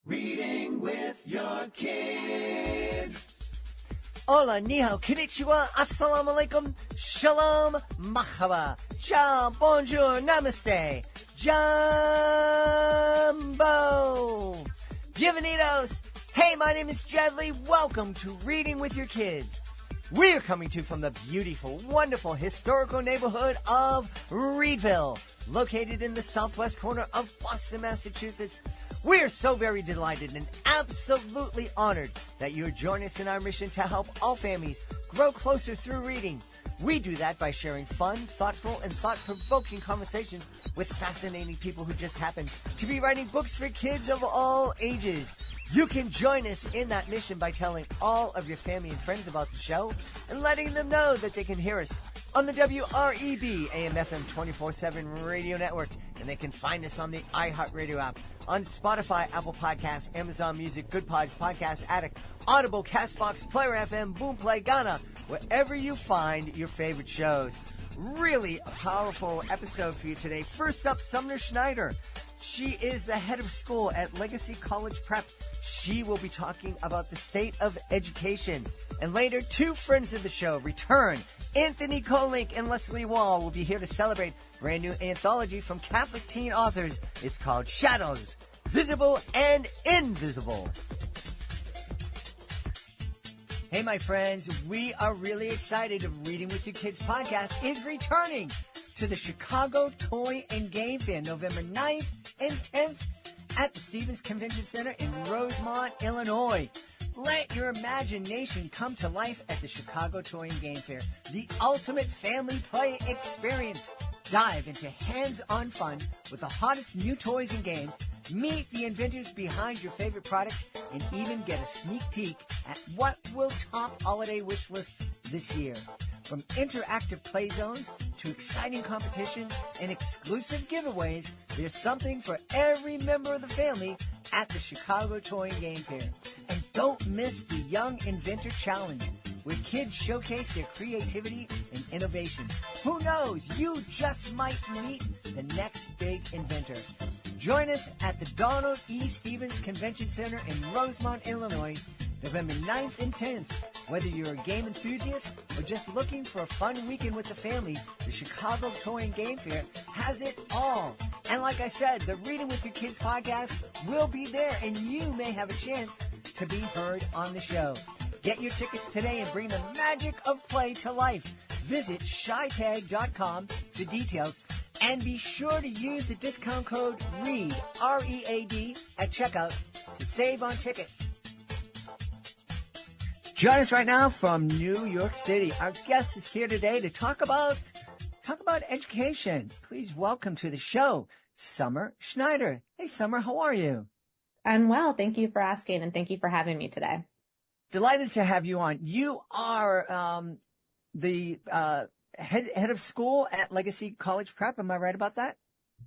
Reading with your kids. Hola, ni hao, konnichiwa, assalamu alaikum, shalom, mahaba, ciao, bonjour, namaste, jumbo, bienvenidos. Hey, my name is Jedley. Welcome to Reading with Your Kids. We're coming to you from the beautiful, wonderful, historical neighborhood of Reedville, located in the southwest corner of Boston, Massachusetts. We're so very delighted and absolutely honored that you're joining us in our mission to help all families grow closer through reading. We do that by sharing fun, thoughtful, and thought-provoking conversations with fascinating people who just happen to be writing books for kids of all ages. You can join us in that mission by telling all of your family and friends about the show and letting them know that they can hear us on the WREB AM/FM 24/7 radio network, and they can find us on the iHeartRadio app, on Spotify, Apple Podcasts, Amazon Music, Good Pods, Podcast Addict, Audible, CastBox, Player FM, Boomplay, Ghana, wherever you find your favorite shows. Really a powerful episode for you today. First up, Sumner Schneider. She is the head of school at Legacy College Prep. She will be talking about the state of education. And later, two friends of the show return. Anthony Kolink and Leslie Wall will be here to celebrate a brand new anthology from Catholic teen authors. It's called Shadows, Visible and Invisible. Hey, my friends, we are really excited. Reading with Your Kids podcast is returning to the Chicago Toy and Game Fair November 9th and 10th at the Stevens Convention Center in Rosemont, Illinois. Let your imagination come to life at the Chicago Toy and Game Fair, the ultimate family play experience. Dive into hands-on fun with the hottest new toys and games, meet the inventors behind your favorite products, and even get a sneak peek at what will top holiday wish lists this year. From interactive play zones to exciting competitions and exclusive giveaways, there's something for every member of the family at the Chicago Toy and Game Fair. And don't miss the Young Inventor Challenge, where kids showcase their creativity and innovation. Who knows, you just might meet the next big inventor. Join us at the Donald E. Stevens Convention Center in Rosemont, Illinois, November 9th and 10th. Whether you're a game enthusiast or just looking for a fun weekend with the family, the Chicago Toy and Game Fair has it all. And like I said, the Reading with Your Kids podcast will be there, and you may have a chance to be heard on the show. Get your tickets today and bring the magic of play to life. Visit shytag.com for details, and be sure to use the discount code READ, R-E-A-D, at checkout to save on tickets. Join us right now from New York City. Our guest is here today to talk about education. Please welcome to the show, Summer Schneider. Hey, Summer, how are you? I'm well. Thank you for asking, and thank you for having me today. Delighted to have you on. You are the head of school at Legacy College Prep. Am I right about that?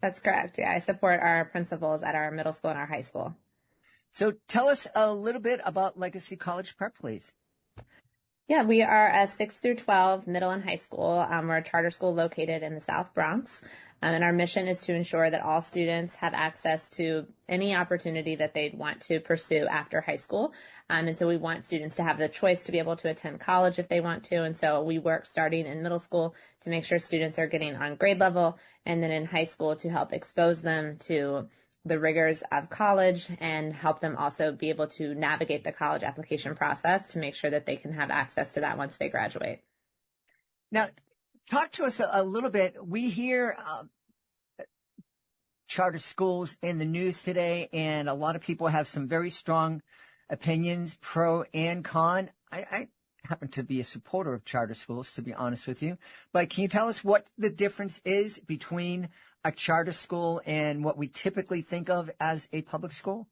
That's correct. Yeah, I support our principals at our middle school and our high school. So tell us a little bit about Legacy College Prep, please. Yeah, we are a 6 through 12 middle and high school. We're a charter school located in the South Bronx. And our mission is to ensure that all students have access to any opportunity that they'd want to pursue after high school. And so we want students to have the choice to be able to attend college if they want to. And so we work starting in middle school to make sure students are getting on grade level, and then in high school to help expose them to the rigors of college and help them also be able to navigate the college application process to make sure that they can have access to that once they graduate. Now, talk to us a little bit. We hear charter schools in the news today, and a lot of people have some very strong opinions, pro and con. I happen to be a supporter of charter schools, to be honest with you. But can you tell us what the difference is between a charter school and what we typically think of as a public school?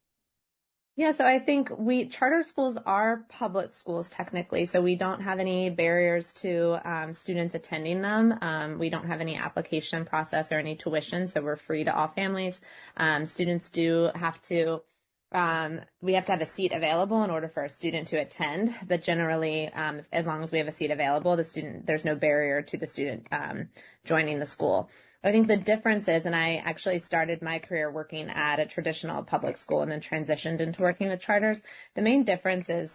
Yeah, so I think charter schools are public schools technically, so we don't have any barriers to students attending them. We don't have any application process or any tuition, so we're free to all families. Students do have to, we have to have a seat available in order for a student to attend, but generally, as long as we have a seat available, there's no barrier to the student joining the school. I think the difference is, and I actually started my career working at a traditional public school and then transitioned into working with charters. The main difference is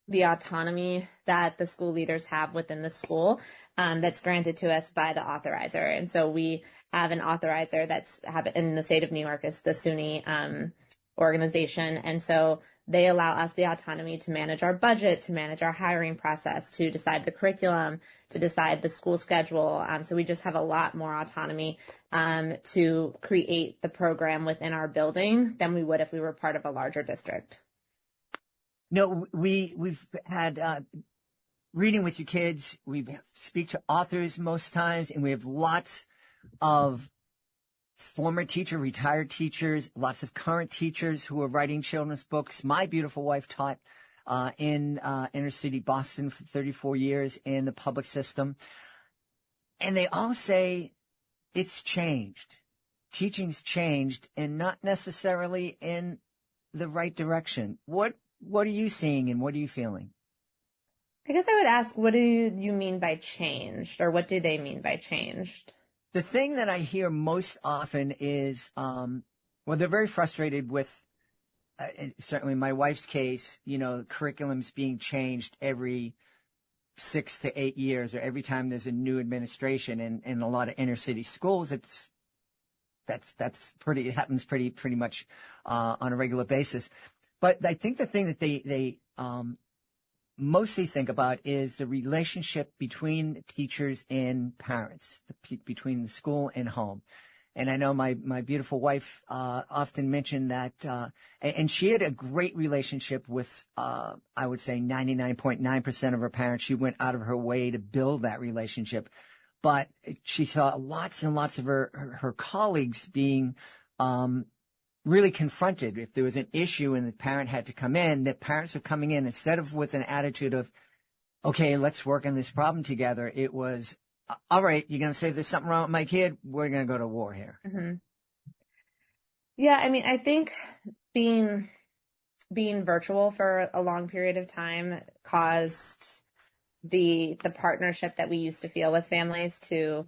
the autonomy that the school leaders have within the school, that's granted to us by the authorizer. And so we have an authorizer that's in the state of New York is the SUNY organization. And so they allow us the autonomy to manage our budget, to manage our hiring process, to decide the curriculum, to decide the school schedule. So we just have a lot more autonomy to create the program within our building than we would if we were part of a larger district. No, we've had reading with your kids. We speak to authors most times, and we have lots of former teacher, retired teachers, lots of current teachers who are writing children's books. My beautiful wife taught in inner city Boston for 34 years in the public system. And they all say it's changed. Teaching's changed, and not necessarily in the right direction. What are you seeing and what are you feeling? I guess I would ask, what do you mean by changed, or what do they mean by changed? The thing that I hear most often is, well, they're very frustrated with, certainly in my wife's case, curriculum's being changed every 6 to 8 years, or every time there's a new administration. And in a lot of inner city schools, it happens pretty much on a regular basis. But I think the thing that they mostly think about is the relationship between teachers and parents, between the school and home. And I know my beautiful wife often mentioned that, and she had a great relationship with, I would say 99.9% of her parents. She went out of her way to build that relationship. But she saw lots and lots of her colleagues being really confronted. If there was an issue and the parent had to come in, that parents were coming in instead of with an attitude of, okay, let's work on this problem together. It was, all right, you're going to say there's something wrong with my kid? We're going to go to war here. Mm-hmm. Yeah, I mean, I think being virtual for a long period of time caused the partnership that we used to feel with families to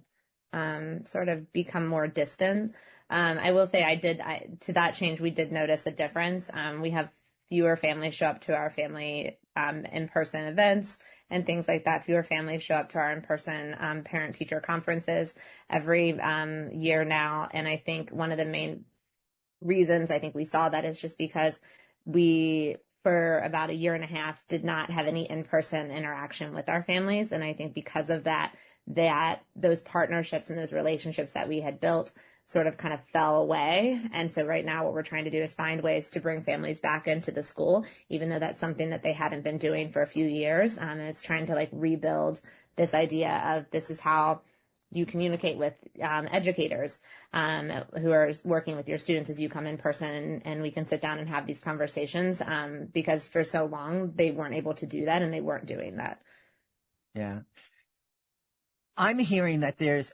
sort of become more distant. I will say to that change, we did notice a difference. We have fewer families show up to our family in-person events and things like that. Fewer families show up to our in-person parent-teacher conferences every year now. And I think one of the main reasons I think we saw that is just because we, for about a year and a half, did not have any in-person interaction with our families. And I think because of that those partnerships and those relationships that we had built sort of kind of fell away. And so right now what we're trying to do is find ways to bring families back into the school, even though that's something that they hadn't been doing for a few years. And it's trying to rebuild this idea of this is how you communicate with educators who are working with your students as you come in person, and we can sit down and have these conversations because for so long they weren't able to do that and they weren't doing that. Yeah. I'm hearing that there's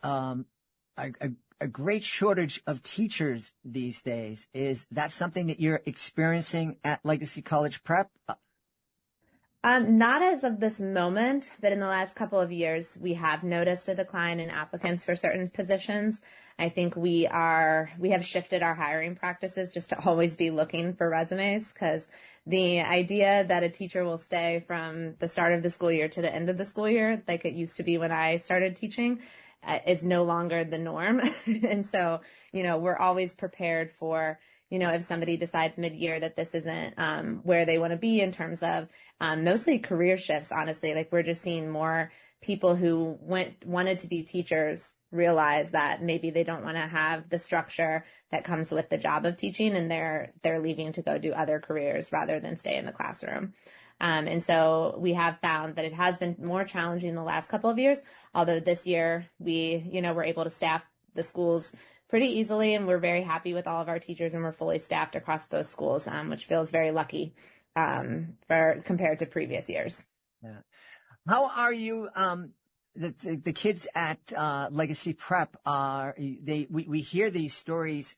a great shortage of teachers these days. Is that something that you're experiencing at Legacy College Prep? Not as of this moment, but in the last couple of years, we have noticed a decline in applicants for certain positions. I think we have shifted our hiring practices just to always be looking for resumes, because the idea that a teacher will stay from the start of the school year to the end of the school year, like it used to be when I started teaching, is no longer the norm. And so, we're always prepared for, if somebody decides mid-year that this isn't where they want to be in terms of mostly career shifts, honestly. We're just seeing more people who wanted to be teachers realize that maybe they don't want to have the structure that comes with the job of teaching, and they're leaving to go do other careers rather than stay in the classroom. And so we have found that it has been more challenging the last couple of years, although this year we, were able to staff the schools pretty easily, and we're very happy with all of our teachers, and we're fully staffed across both schools, which feels very lucky compared to previous years. Yeah. How are you? The kids at Legacy Prep we hear these stories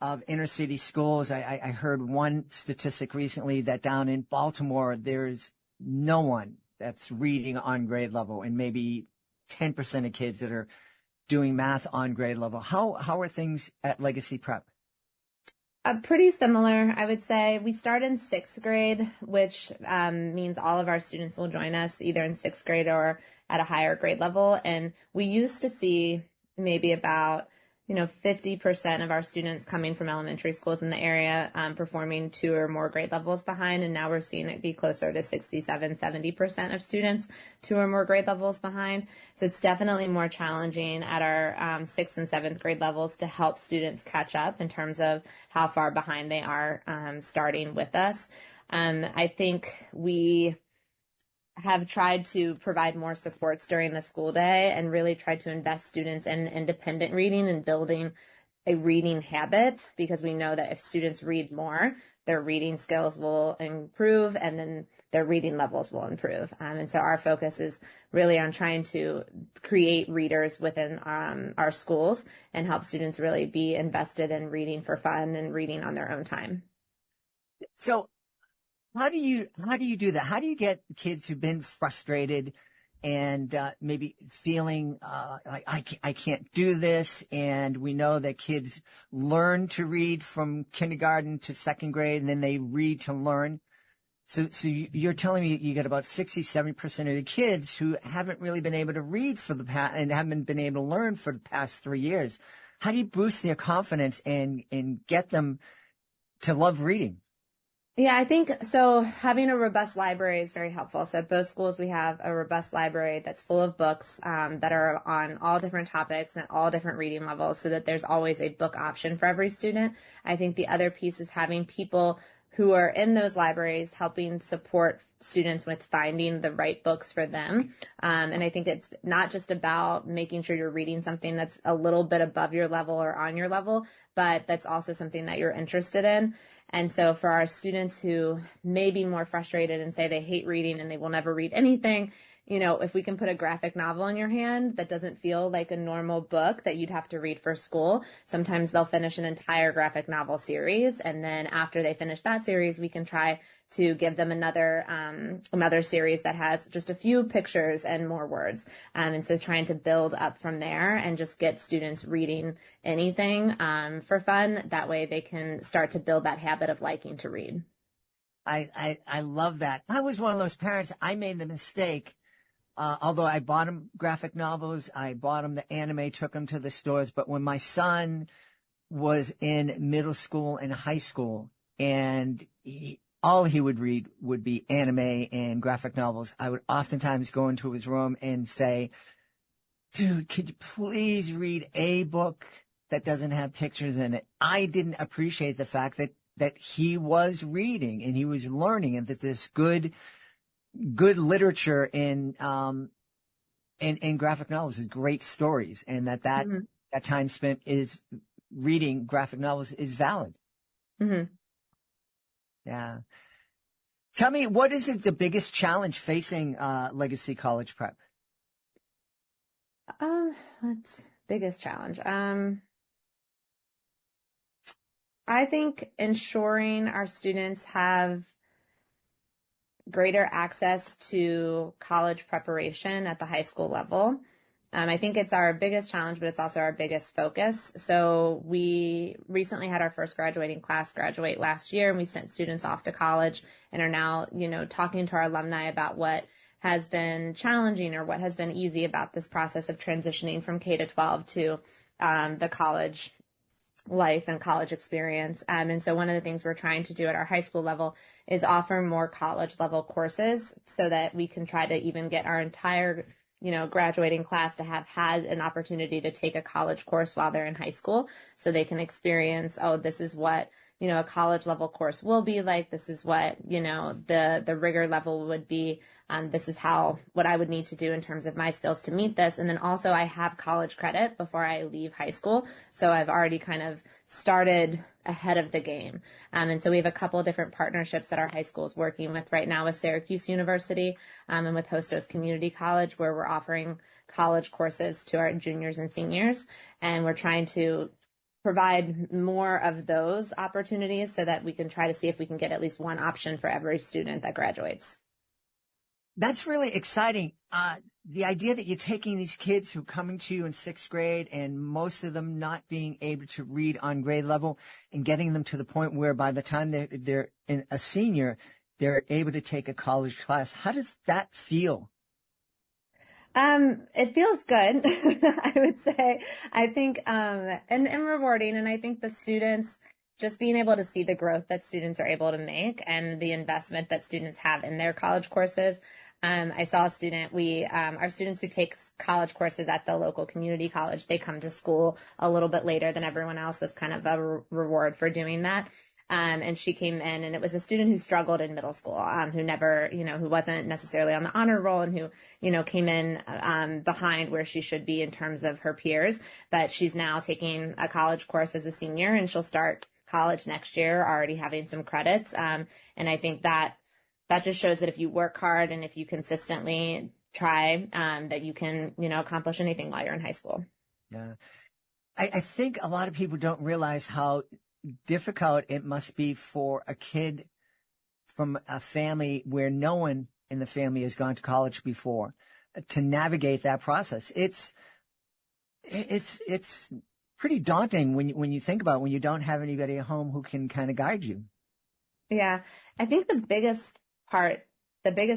of inner city schools. I heard one statistic recently that down in Baltimore, there's no one that's reading on grade level, and maybe 10% of kids that are doing math on grade level. How are things at Legacy Prep? Pretty similar, I would say. We start in sixth grade, which means all of our students will join us either in sixth grade or at a higher grade level. And we used to see maybe about 50% of our students coming from elementary schools in the area performing 2 or more grade levels behind. And now we're seeing it be closer to 67, 70% of students 2 or more grade levels behind. So it's definitely more challenging at our 6th and 7th grade levels to help students catch up in terms of how far behind they are starting with us. I think we have tried to provide more supports during the school day and really tried to invest students in independent reading and building a reading habit, because we know that if students read more, their reading skills will improve and then their reading levels will improve. And so our focus is really on trying to create readers within our schools and help students really be invested in reading for fun and reading on their own time. So how do you do that? How do you get kids who've been frustrated and maybe feeling like I can't do this? And we know that kids learn to read from kindergarten to second grade, and then they read to learn. So you're telling me you get about 60-70% of the kids who haven't really been able to read for the past and haven't been able to learn for the past 3 years. How do you boost their confidence and get them to love reading? Yeah, I think so. Having a robust library is very helpful. So at both schools, we have a robust library that's full of books that are on all different topics and all different reading levels, so that there's always a book option for every student. I think the other piece is having people who are in those libraries helping support students with finding the right books for them. And I think it's not just about making sure you're reading something that's a little bit above your level or on your level, but that's also something that you're interested in. And so for our students who may be more frustrated and say they hate reading and they will never read anything, if we can put a graphic novel in your hand that doesn't feel like a normal book that you'd have to read for school, sometimes they'll finish an entire graphic novel series. And then after they finish that series, we can try to give them another series that has just a few pictures and more words. And so trying to build up from there and just get students reading anything for fun. That way they can start to build that habit of liking to read. I love that. I was one of those parents. I made the mistake. Although I bought him graphic novels, I bought him the anime, took him to the stores. But when my son was in middle school and high school, and all he would read would be anime and graphic novels, I would oftentimes go into his room and say, dude, could you please read a book that doesn't have pictures in it? I didn't appreciate the fact that he was reading and he was learning, and that this good literature in graphic novels is great stories, and that time spent is reading graphic novels is valid. Mm-hmm. Yeah. Tell me, what is the biggest challenge facing Legacy College Prep? That's biggest challenge. I think ensuring our students have greater access to college preparation at the high school level. I think it's our biggest challenge, but it's also our biggest focus. So we recently had our first graduating class graduate last year, and we sent students off to college and are now, talking to our alumni about what has been challenging or what has been easy about this process of transitioning from K to 12 to the college life and college experience. And so one of the things we're trying to do at our high school level is offer more college level courses so that we can try to even get our entire, graduating class to have had an opportunity to take a college course while they're in high school, so they can experience, this is what, a college level course will be like. This is what, the rigor level would be. This is what I would need to do in terms of my skills to meet this. And then also I have college credit before I leave high school. So I've already kind of started ahead of the game. And so we have a couple of different partnerships that our high school is working with right now with Syracuse University and with Hostos Community College, where we're offering college courses to our juniors and seniors. And we're trying to provide more of those opportunities so that we can try to see if we can get at least one option for every student that graduates. That's really exciting. The idea that you're taking these kids who are coming to you in sixth grade and most of them not being able to read on grade level and getting them to the point where by the time they're a senior, they're able to take a college class. How does that feel? It feels good, I would say. I think, and rewarding. And I think the students, just being able to see the growth that students are able to make and the investment that students have in their college courses. I saw a student, our students who take college courses at the local community college, they come to school a little bit later than everyone else as kind of a reward for doing that. And she came in, and it was a student who struggled in middle school, who never, who wasn't necessarily on the honor roll and who, came in, behind where she should be in terms of her peers. But she's now taking a college course as a senior, and she'll start college next year, already having some credits. And I think that just shows that if you work hard and if you consistently try, that you can, accomplish anything while you're in high school. Yeah. I think a lot of people don't realize how difficult it must be for a kid from a family where no one in the family has gone to college before to navigate that process. It's pretty daunting when you think about it, when you don't have anybody at home who can kind of guide you. Yeah. I think the biggest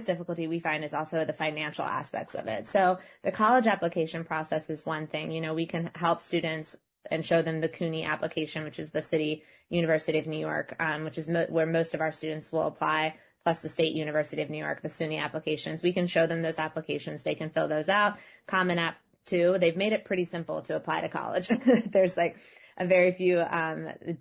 difficulty we find is also the financial aspects of it. So the college application process is one thing. We can help students and show them the CUNY application, which is the City University of New York, which is where most of our students will apply, plus the State University of New York, the SUNY applications. We can show them those applications. They can fill those out. Common App too. They've made it pretty simple to apply to college. There's like a very few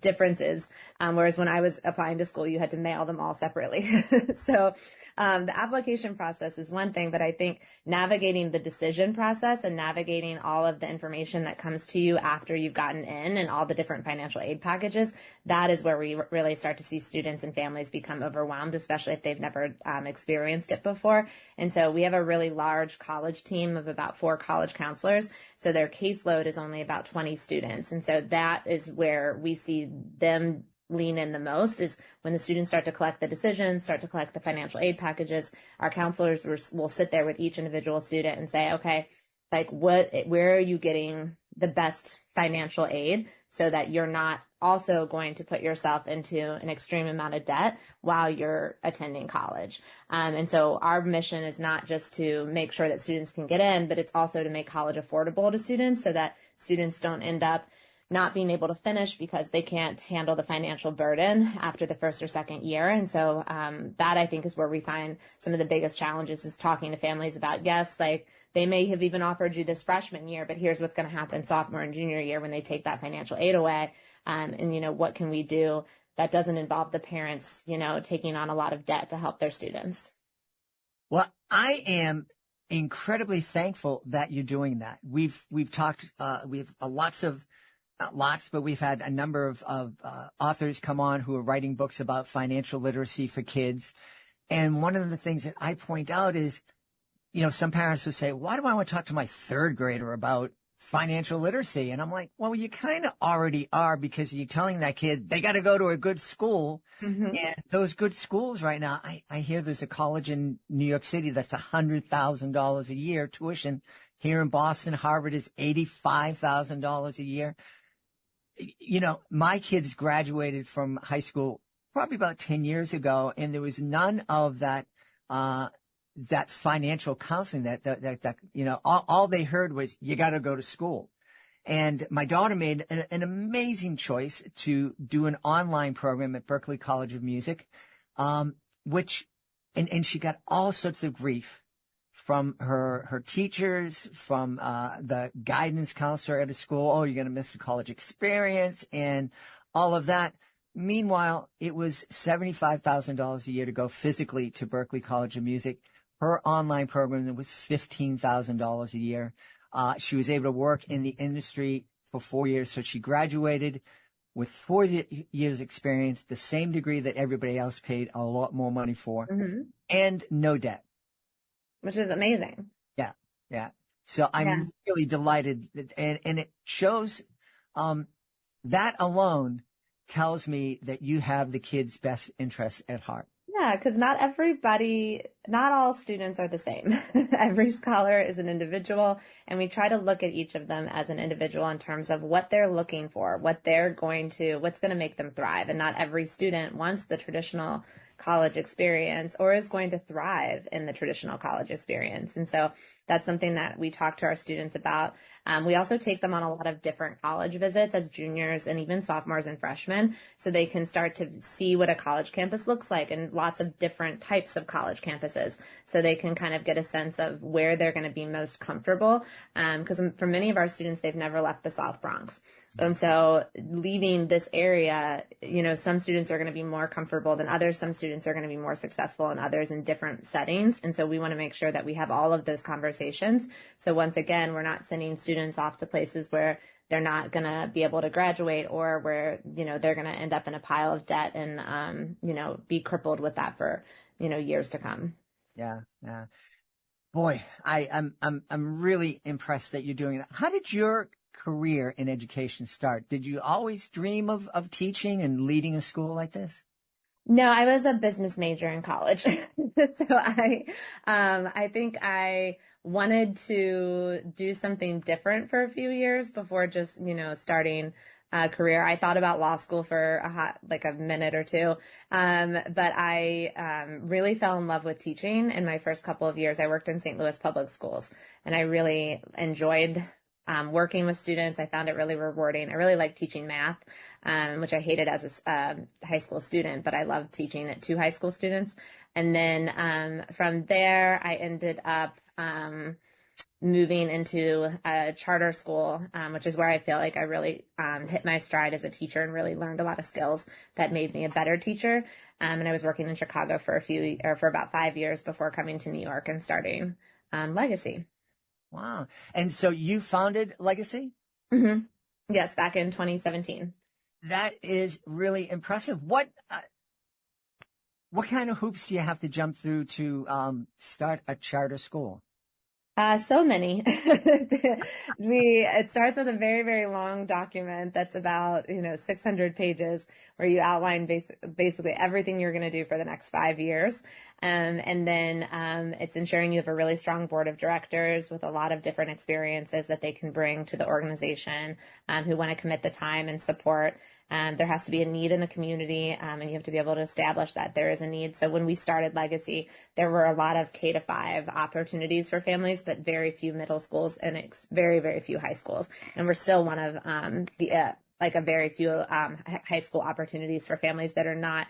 differences, whereas when I was applying to school, you had to mail them all separately. So the application process is one thing, but I think navigating the decision process and navigating all of the information that comes to you after you've gotten in and all the different financial aid packages, that is where we really start to see students and families become overwhelmed, especially if they've never experienced it before. And so we have a really large college team of about 4 college counselors. So their caseload is only about 20 students. And so that is where we see them lean in the most, is when the students start to collect the decisions, start to collect the financial aid packages. Our counselors will sit there with each individual student and say, okay, like where are you getting the best financial aid so that you're not also going to put yourself into an extreme amount of debt while you're attending college. And so our mission is not just to make sure that students can get in, but it's also to make college affordable to students so that students don't end up not being able to finish because they can't handle the financial burden after the first or second year. And so that, I think, is where we find some of the biggest challenges, is talking to families about, yes, like they may have even offered you this freshman year, but here's what's going to happen sophomore and junior year when they take that financial aid away. And what can we do that doesn't involve the parents, taking on a lot of debt to help their students? Well, I am incredibly thankful that you're doing that. We've talked, we have not lots, but we've had a number of authors come on who are writing books about financial literacy for kids. And one of the things that I point out is, some parents will say, why do I want to talk to my third grader about financial literacy? And I'm like, well, you kind of already are, because you're telling that kid they got to go to a good school. Mm-hmm. And those good schools right now, I hear there's a college in New York City that's $100,000 a year tuition. Here in Boston, Harvard is $85,000 a year. My kids graduated from high school probably about 10 years ago, and there was none of that financial counseling that all they heard was, you got to go to school. And my daughter made an amazing choice to do an online program at Berklee College of Music, which she got all sorts of grief from her teachers, from the guidance counselor at a school. Oh, you're going to miss the college experience and all of that. Meanwhile, it was $75,000 a year to go physically to Berklee College of Music. Her online program was $15,000 a year. She was able to work in the industry for 4 years. So she graduated with 4 years experience, the same degree that everybody else paid a lot more money for, mm-hmm. and no debt. Which is amazing. Yeah. So I'm really delighted. And it shows, that alone tells me that you have the kids' best interests at heart. Yeah, because not all students are the same. Every scholar is an individual, and we try to look at each of them as an individual in terms of what they're looking for, what's going to make them thrive. And not every student wants the traditional college experience or is going to thrive in the traditional college experience. And so that's something that we talk to our students about. We also take them on a lot of different college visits as juniors and even sophomores and freshmen, so they can start to see what a college campus looks like and lots of different types of college campuses, so they can kind of get a sense of where they're going to be most comfortable. Because for many of our students, they've never left the South Bronx. And so leaving this area, some students are going to be more comfortable than others. Some students are going to be more successful than others in different settings. And so we want to make sure that we have all of those conversations. So once again, we're not sending students off to places where they're not going to be able to graduate, or where, they're going to end up in a pile of debt and, be crippled with that for, years to come. Yeah. Yeah. Boy, I'm really impressed that you're doing that. How did your career in education start? Did you always dream of teaching and leading a school like this? No, I was a business major in college. So I think I wanted to do something different for a few years before just, starting a career. I thought about law school for a minute or two. But I really fell in love with teaching in my first couple of years. I worked in St. Louis public schools, and I really enjoyed working with students. I found it really rewarding. I really liked teaching math, which I hated as a high school student, but I loved teaching it to high school students. And then from there, I ended up moving into a charter school, which is where I feel like I really hit my stride as a teacher and really learned a lot of skills that made me a better teacher. And I was working in Chicago for about 5 years before coming to New York and starting Legacy. Wow. And so you founded Legacy? Mm-hmm. Yes, back in 2017. That is really impressive. What kind of hoops do you have to jump through to start a charter school? So many. It starts with a very, very long document that's about, 600 pages, where you outline basically everything you're going to do for the next 5 years. And then it's ensuring you have a really strong board of directors with a lot of different experiences that they can bring to the organization, who want to commit the time and support. There has to be a need in the community, and you have to be able to establish that there is a need. So when we started Legacy, there were a lot of K-5 opportunities for families, but very few middle schools and very, very few high schools. And we're still one of a very few high school opportunities for families that are not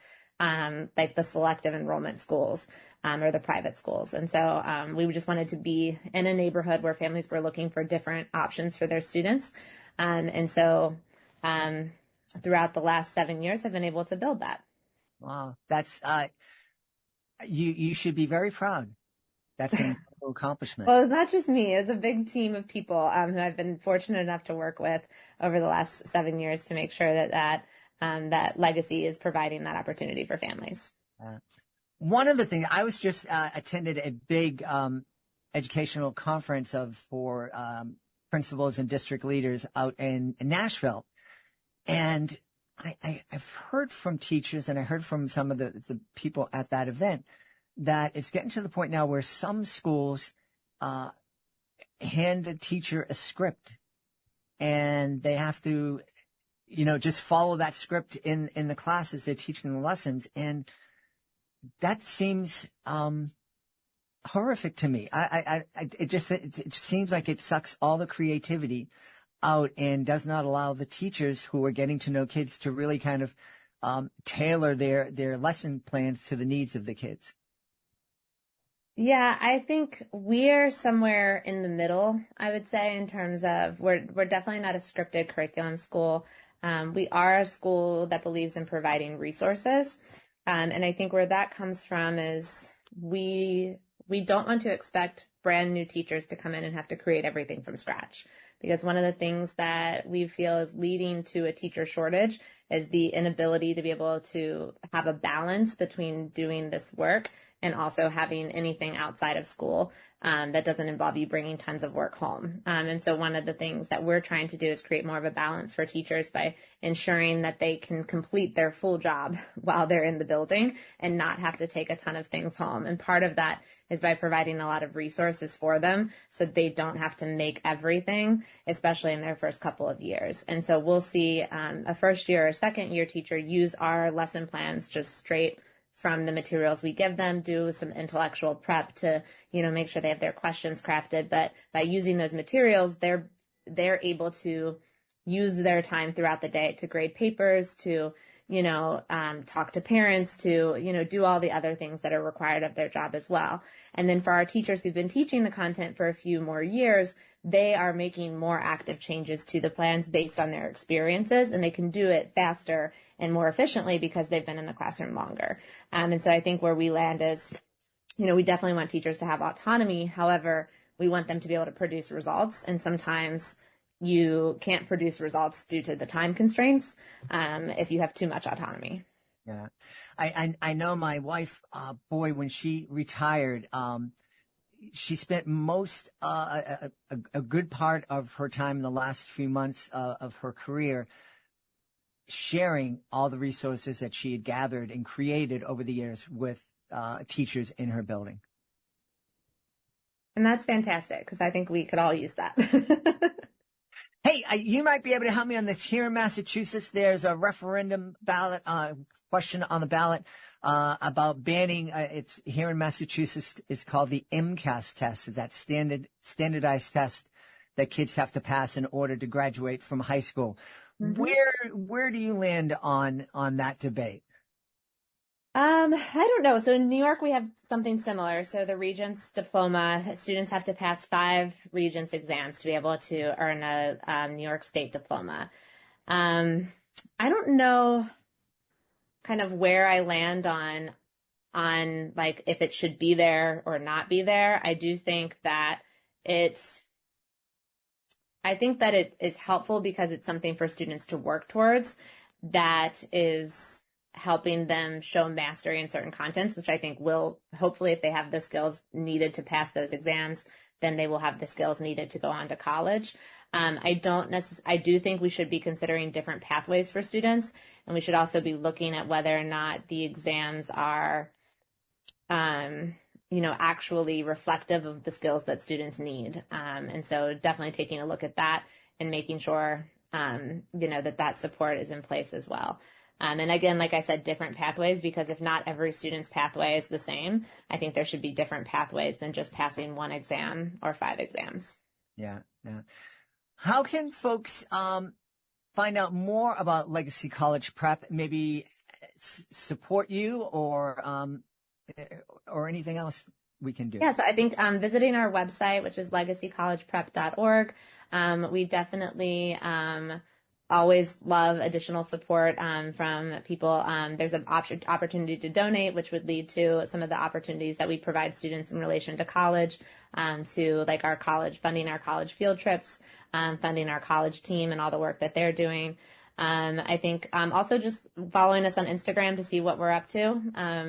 like the selective enrollment schools or the private schools. And so we just wanted to be in a neighborhood where families were looking for different options for their students. And so throughout the last 7 years, I've been able to build that. Wow. That's, you should be very proud. That's an incredible accomplishment. Well, it's not just me. It's a big team of people who I've been fortunate enough to work with over the last 7 years to make sure that Legacy is providing that opportunity for families. One of the things, I was just attended a big educational conference for principals and district leaders out in Nashville. And I've heard from teachers, and I heard from some of the people at that event, that it's getting to the point now where some schools hand a teacher a script, and they have to, just follow that script in the classes they're teaching the lessons. And that seems horrific to me. It just seems like it sucks all the creativity out and does not allow the teachers who are getting to know kids to really kind of tailor their lesson plans to the needs of the kids. Yeah, I think we're somewhere in the middle, I would say, in terms of we're definitely not a scripted curriculum school. We are a school that believes in providing resources. And I think where that comes from is we don't want to expect brand new teachers to come in and have to create everything from scratch. Because one of the things that we feel is leading to a teacher shortage is the inability to be able to have a balance between doing this work and also having anything outside of school that doesn't involve you bringing tons of work home. And so one of the things that we're trying to do is create more of a balance for teachers by ensuring that they can complete their full job while they're in the building and not have to take a ton of things home. And part of that is by providing a lot of resources for them so they don't have to make everything, especially in their first couple of years. And so we'll see a first year or second year teacher use our lesson plans just straight from the materials we give them, do some intellectual prep to, make sure they have their questions crafted. But by using those materials, they're able to use their time throughout the day to grade papers, to, talk to parents, to, do all the other things that are required of their job as well. And then for our teachers who've been teaching the content for a few more years, they are making more active changes to the plans based on their experiences, and they can do it faster and more efficiently because they've been in the classroom longer. And so I think where we land is, we definitely want teachers to have autonomy. However, we want them to be able to produce results. And sometimes you can't produce results due to the time constraints if you have too much autonomy. Yeah. I know my wife, when she retired, she spent a good part of her time in the last few months of her career sharing all the resources that she had gathered and created over the years with teachers in her building. And that's fantastic because I think we could all use that. Hey, you might be able to help me on this. Here in Massachusetts, there's a referendum ballot question on the ballot about banning. It's here in Massachusetts. It's called the MCAS test. Is that standardized test that kids have to pass in order to graduate from high school? Mm-hmm. Where do you land on that debate? I don't know. So in New York, we have something similar. So the Regents diploma, students have to pass 5 Regents exams to be able to earn a New York State diploma. I don't know kind of where I land on like if it should be there or not be there. I do think that it is helpful because it's something for students to work towards that is helping them show mastery in certain contents, which I think will hopefully, if they have the skills needed to pass those exams, then they will have the skills needed to go on to college. I do think we should be considering different pathways for students, and we should also be looking at whether or not the exams are, actually reflective of the skills that students need. And so definitely taking a look at that and making sure, that support is in place as well. And again, like I said, different pathways, because if not every student's pathway is the same, I think there should be different pathways than just passing 1 exam or 5 exams. Yeah. How can folks find out more about Legacy College Prep? Maybe support you or anything else we can do? Yeah, so I think visiting our website, which is legacycollegeprep.org, we definitely always love additional support from people. There's an opportunity to donate, which would lead to some of the opportunities that we provide students in relation to college, to like our college, funding our college field trips, funding our college team and all the work that they're doing. I think also just following us on Instagram to see what we're up to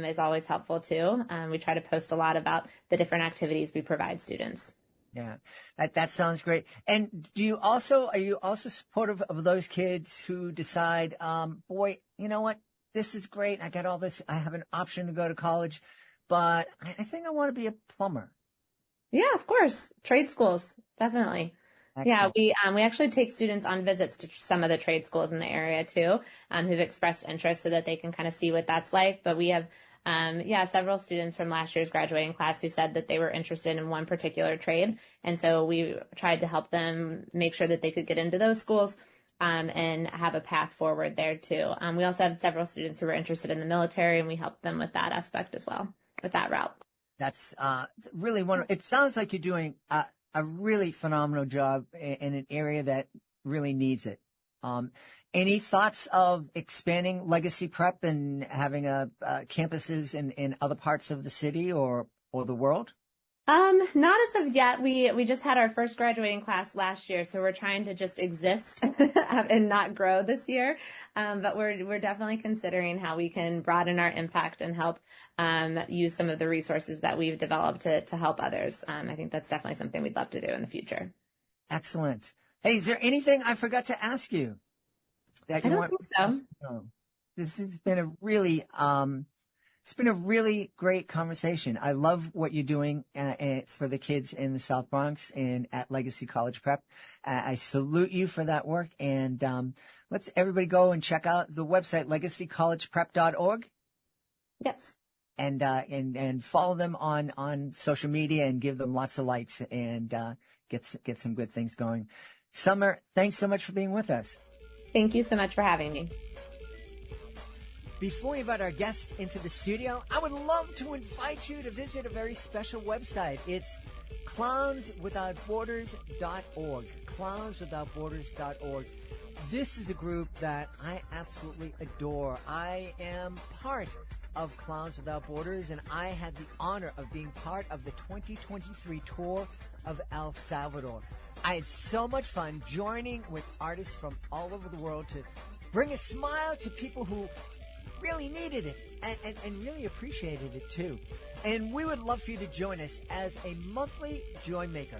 is always helpful too. We try to post a lot about the different activities we provide students. Yeah, that sounds great. And are you also supportive of those kids who decide, you know what, this is great. I got all this. I have an option to go to college, but I think I want to be a plumber. Yeah, of course. Trade schools, definitely. Excellent. Yeah, we actually take students on visits to some of the trade schools in the area too, who've expressed interest so that they can kind of see what that's like. But we have several students from last year's graduating class who said that they were interested in one particular trade. And so we tried to help them make sure that they could get into those schools and have a path forward there too. We also have several students who were interested in the military, and we helped them with that aspect as well, with that route. That's really wonderful. It sounds like you're doing a really phenomenal job in an area that really needs it. Any thoughts of expanding Legacy Prep and having campuses in other parts of the city or the world? Not as of yet. We just had our first graduating class last year, so we're trying to just exist and not grow this year. But we're definitely considering how we can broaden our impact and help use some of the resources that we've developed to help others. I think that's definitely something we'd love to do in the future. Excellent. Hey, is there anything I forgot to ask you that I you don't want? think so. No. This has been a really it's been a really great conversation. I love what you're doing for the kids in the South Bronx and at Legacy College Prep. I salute you for that work. And let's everybody go and check out the website, legacycollegeprep.org. Yes. And follow them on social media and give them lots of likes and get some good things going. Summer, thanks so much for being with us. Thank you so much for having me. Before we invite our guest into the studio, I would love to invite you to visit a very special website. It's clownswithoutborders.org. Clownswithoutborders.org. This is a group that I absolutely adore. I am part of Clowns Without Borders, and I had the honor of being part of the 2023 tour of El Salvador. I had so much fun joining with artists from all over the world to bring a smile to people who really needed it and really appreciated it too. And we would love for you to join us as a monthly Joy Maker.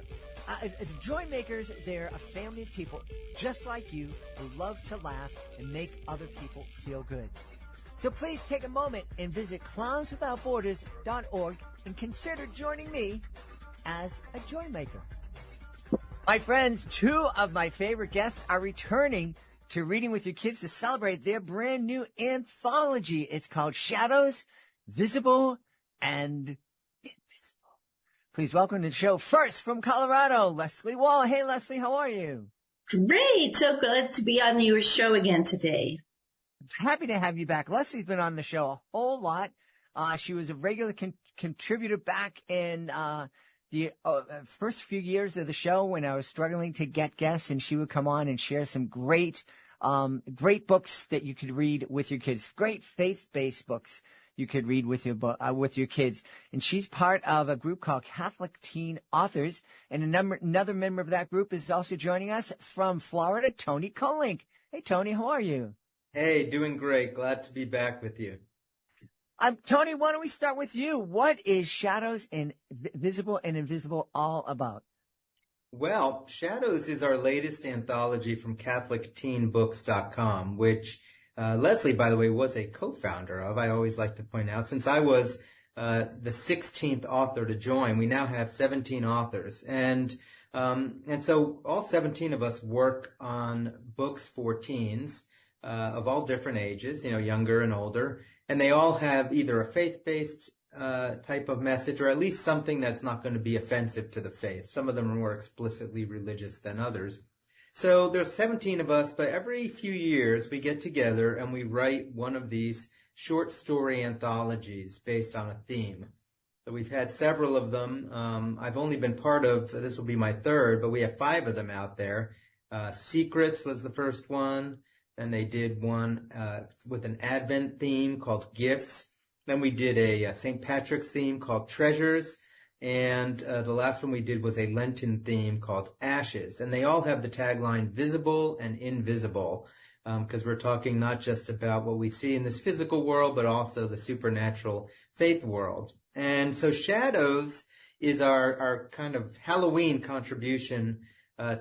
The Joy Makers, they're a family of people just like you who love to laugh and make other people feel good. So please take a moment and visit clownswithoutborders.org and consider joining me as a Joy Maker. My friends, two of my favorite guests are returning to Reading with Your Kids to celebrate their brand new anthology. It's called Shadows, Visible, and Invisible. Please welcome to the show first from Colorado, Leslie Wall. Hey, Leslie, how are you? Great. So good to be on your show again today. Happy to have you back. Leslie's been on the show a whole lot. She was a regular contributor back in the first few years of the show when I was struggling to get guests, and she would come on and share some great books that you could read with your kids, great faith-based books you could read with your kids. And she's part of a group called Catholic Teen Authors, and another member of that group is also joining us from Florida, Tony Kolink. Hey, Tony, how are you? Hey, doing great. Glad to be back with you. Tony, why don't we start with you? What is Shadows and Visible and Invisible all about? Well, Shadows is our latest anthology from CatholicTeenBooks.com, which Leslie, by the way, was a co-founder of. I always like to point out, since I was the 16th author to join, we now have 17 authors. And so all 17 of us work on books for teens of all different ages, younger and older. And they all have either a faith-based type of message or at least something that's not going to be offensive to the faith. Some of them are more explicitly religious than others. So there's 17 of us, but every few years we get together and we write one of these short story anthologies based on a theme. So we've had several of them. I've only been part of, this will be my third, but we have 5 of them out there. Secrets was the first one. Then they did one with an Advent theme called Gifts. Then we did a St. Patrick's theme called Treasures. And the last one we did was a Lenten theme called Ashes. And they all have the tagline Visible and Invisible, because we're talking not just about what we see in this physical world, but also the supernatural faith world. And so Shadows is our kind of Halloween contribution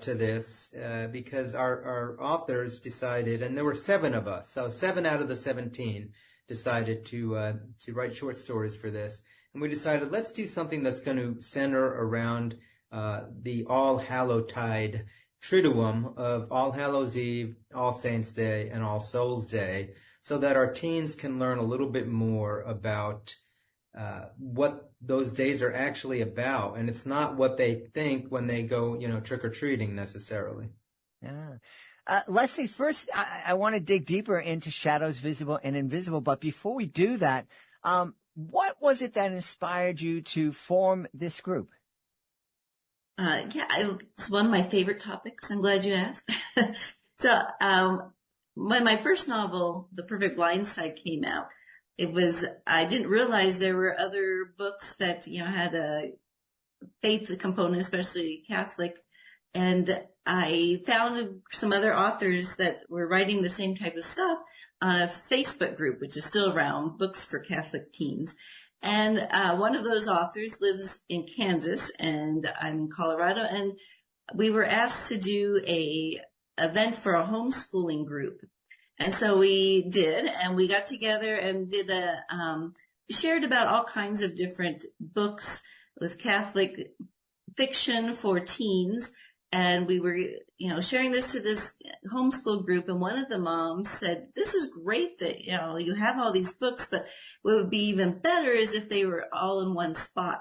to this, because our authors decided, and there were 7 of us, so 7 out of the 17 decided to write short stories for this. And we decided, let's do something that's going to center around the All Hallowtide Triduum of All Hallows Eve, All Saints Day, and All Souls Day, so that our teens can learn a little bit more about what those days are actually about. And it's not what they think when they go, trick-or-treating necessarily. Yeah. Leslie, first, I want to dig deeper into Shadows, Visible and Invisible. But before we do that, what was it that inspired you to form this group? It's one of my favorite topics. I'm glad you asked. So, when my first novel, The Perfect Blind Side, came out, I didn't realize there were other books that, had faith component, especially Catholic. And I found some other authors that were writing the same type of stuff on a Facebook group, which is still around, Books for Catholic Teens. And one of those authors lives in Kansas, and I'm in Colorado. And we were asked to do a event for a homeschooling group. And so we did, and we got together and did shared about all kinds of different books with Catholic fiction for teens. And we were, sharing this to this homeschool group. And one of the moms said, this is great that, you have all these books, but what would be even better is if they were all in one spot.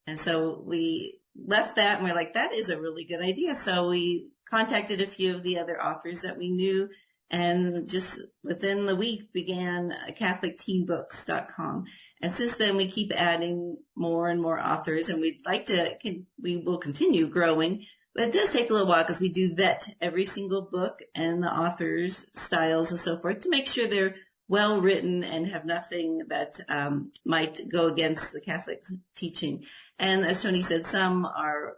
And so we left that and we're like, that is a really good idea. So we contacted a few of the other authors that we knew, and just within the week began CatholicTeenBooks.com. And since then we keep adding more and more authors, and we will continue growing. But it does take a little while because we do vet every single book and the author's styles and so forth to make sure they're well written and have nothing that might go against the Catholic teaching. And as Tony said, some are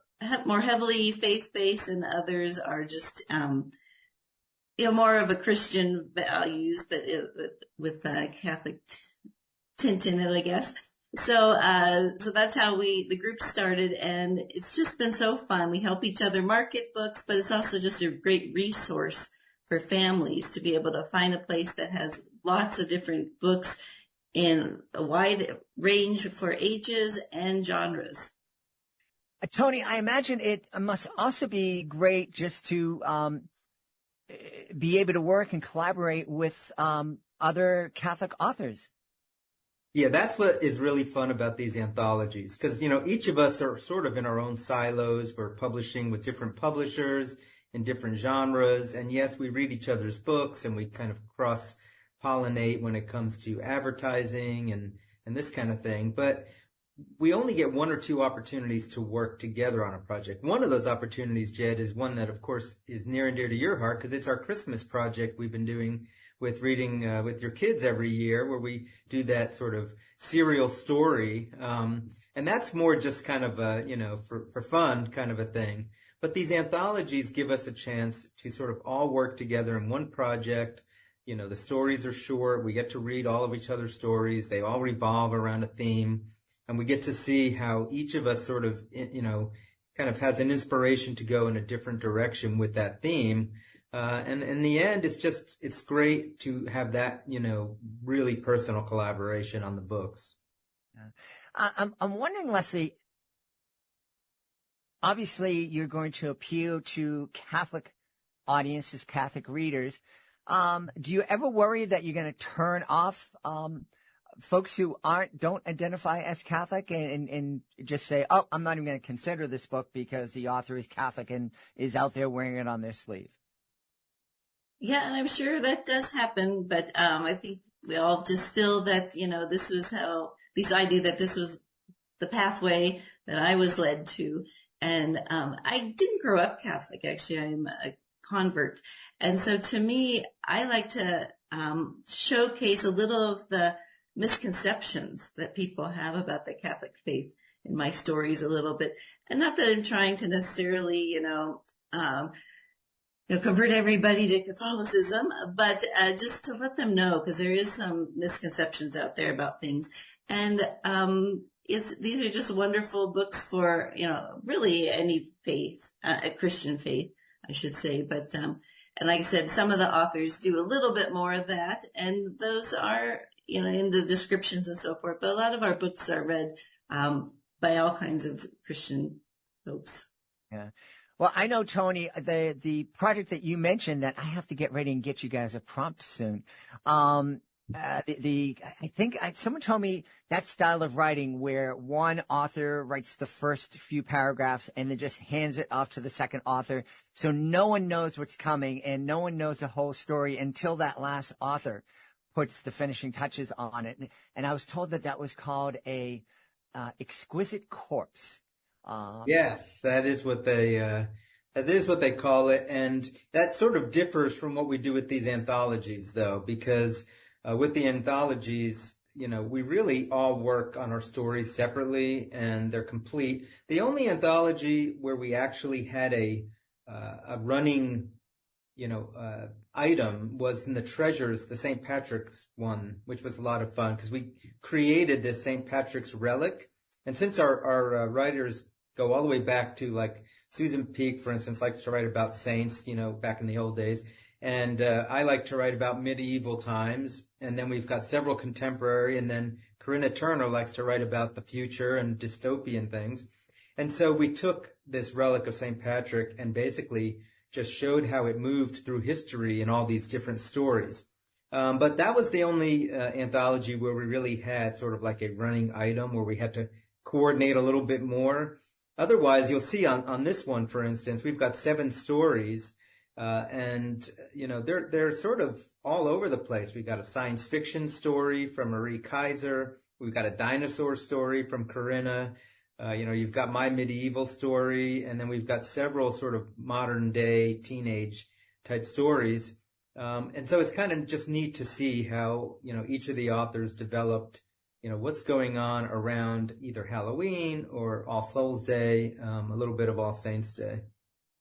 more heavily faith-based and others are just, more of a Christian values, but with Catholic tint in it, I guess. So that's how the group started, and it's just been so fun. We help each other market books, but it's also just a great resource for families to be able to find a place that has lots of different books in a wide range for ages and genres. Tony, I imagine it must also be great just to be able to work and collaborate with other Catholic authors. Yeah, that's what is really fun about these anthologies, because, each of us are sort of in our own silos. We're publishing with different publishers in different genres. And yes, we read each other's books and we kind of cross-pollinate when it comes to advertising and this kind of thing. But we only get one or two opportunities to work together on a project. One of those opportunities, Jed, is one that, of course, is near and dear to your heart, because it's our Christmas project we've been doing with reading with your kids every year, where we do that sort of serial story. And that's more just kind of a, for fun kind of a thing. But these anthologies give us a chance to sort of all work together in one project. The stories are short. We get to read all of each other's stories. They all revolve around a theme. And we get to see how each of us sort of, kind of has an inspiration to go in a different direction with that theme. And in the end, it's great to have that, really personal collaboration on the books. I'm wondering, Leslie, obviously you're going to appeal to Catholic audiences, Catholic readers. Do you ever worry that you're going to turn off folks who don't identify as Catholic and just say, oh, I'm not even going to consider this book because the author is Catholic and is out there wearing it on their sleeve? Yeah, and I'm sure that does happen, but I think we all just feel that, this was at least I do, that this was the pathway that I was led to. And I didn't grow up Catholic, actually. I'm a convert. And so to me, I like to showcase a little of the misconceptions that people have about the Catholic faith in my stories a little bit. And not that I'm trying to necessarily, convert everybody to Catholicism, but just to let them know, because there is some misconceptions out there about things. And these are just wonderful books for, really any faith, a Christian faith, I should say. But and like I said, some of the authors do a little bit more of that, and those are, in the descriptions and so forth. But a lot of our books are read by all kinds of Christian folks. Yeah. Well, I know, Tony, the project that you mentioned that I have to get ready and get you guys a prompt soon. I think someone told me that style of writing where one author writes the first few paragraphs and then just hands it off to the second author. So no one knows what's coming and no one knows the whole story until that last author puts the finishing touches on it. And I was told that was called a exquisite corpse. Yes, that is what they call it. And that sort of differs from what we do with these anthologies, though, because with the anthologies, we really all work on our stories separately and they're complete. The only anthology where we actually had a running, item was in the Treasures, the St. Patrick's one, which was a lot of fun because we created this St. Patrick's relic. And since our writers go all the way back to like Susan Peake, for instance, likes to write about saints, back in the old days. And I like to write about medieval times. And then we've got several contemporary. And then Corinna Turner likes to write about the future and dystopian things. And so we took this relic of St. Patrick and basically just showed how it moved through history in all these different stories. But that was the only anthology where we really had sort of like a running item where we had to coordinate a little bit more. Otherwise, you'll see on this one, for instance, we've got 7 stories, and they're sort of all over the place. We've got a science fiction story from Marie Kaiser. We've got a dinosaur story from Corinna. You've got my medieval story, and then we've got several sort of modern day teenage type stories. And so it's kind of just neat to see how, each of the authors developed, what's going on around either Halloween or All Souls Day, a little bit of All Saints Day.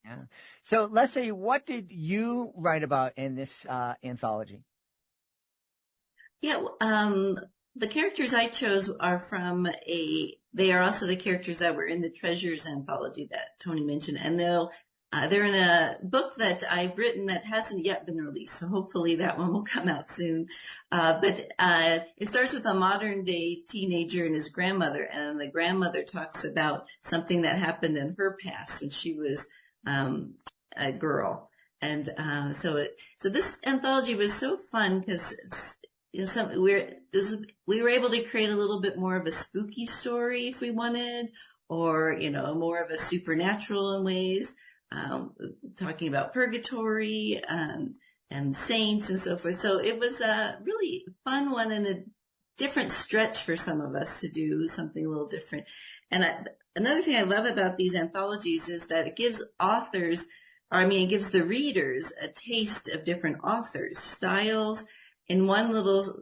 Yeah. So, Leslie, what did you write about in this anthology? Yeah, the characters I chose are they are also the characters that were in the Treasures anthology that Tony mentioned, and they're in a book that I've written that hasn't yet been released, so hopefully that one will come out soon. But it starts with a modern day teenager and his grandmother, and the grandmother talks about something that happened in her past when she was a girl. And so this anthology was so fun because we were able to create a little bit more of a spooky story if we wanted, or more of a supernatural in ways, talking about purgatory and saints and so forth. So it was a really fun one and a different stretch for some of us to do something a little different. And another thing I love about these anthologies is that it gives it gives the readers a taste of different authors' styles in one little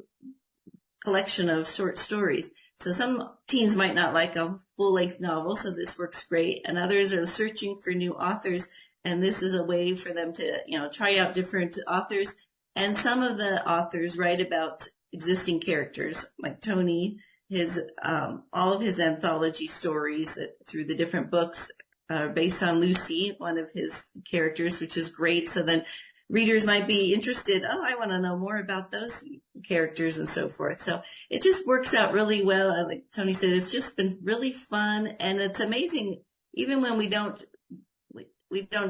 collection of short stories. So some teens might not like a full-length novel, so this works great. And others are searching for new authors, and this is a way for them to, try out different authors. And some of the authors write about existing characters, like Tony. All of his anthology stories through the different books are based on Lucy, one of his characters, which is great. So then readers might be interested. Oh, I want to know more about those characters and so forth. So it just works out really well. Like Tony said, it's just been really fun, and it's amazing. Even when we don't